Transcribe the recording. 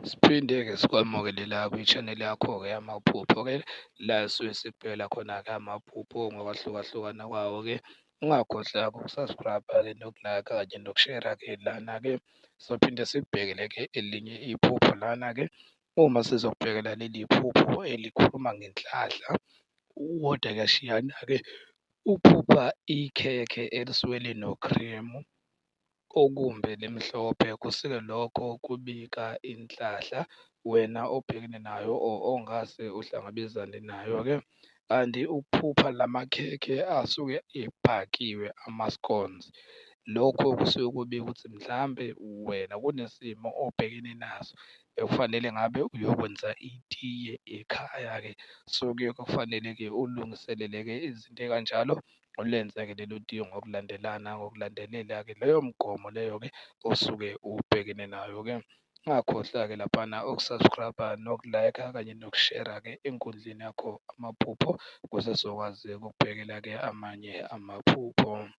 Siphinde-ke sikwamukele la kwi-channel yakho-ke yamaphupho-ke la esuke sikubhekela khona-ke amaphupho ngokwahlukahlukana kwawo-ke. Ungakhohlwa-ke uku-subscribe-a-ke noku-like-a kanye nokushera-ke lana-ke. Sophinde sikubhekele-ke elinye iphupho lana-ke. Uma sizokubhekela leli phupho elikhuluma ngenhlahla, uWodakashiyana-ke uphupha ikhekhe elisuke lino-cream okumbe limhlophe. Kusuke lokho kubika inhlahla wena obhekene nayo or ongase uhlangabezane nayo-ke. Kanti ukuphupha lamakhekhe asuke ebhakiwe ama-scones. Lokho kusuke kubika ukuthi mhlambe wena kunesimo obhekene naso ekufanele ngabe uyokwenza itiye ekhaya-ke. So kuye kufanele-ke ulungiselele-ke izinto ey'kanjalo, ulenze-ke lelo tiye ngokulandelana ngokulandelela-ke leyo mgomo leyo-ke osuke ubhekene nayo-ke. Ungakhohlwa-ke laphana uku-subscribe-a noku-like-a kanye nokushera-ke enkundleni yakho amaphupho ukuze sizokwazi ukubhekela-ke amanye amaphupho.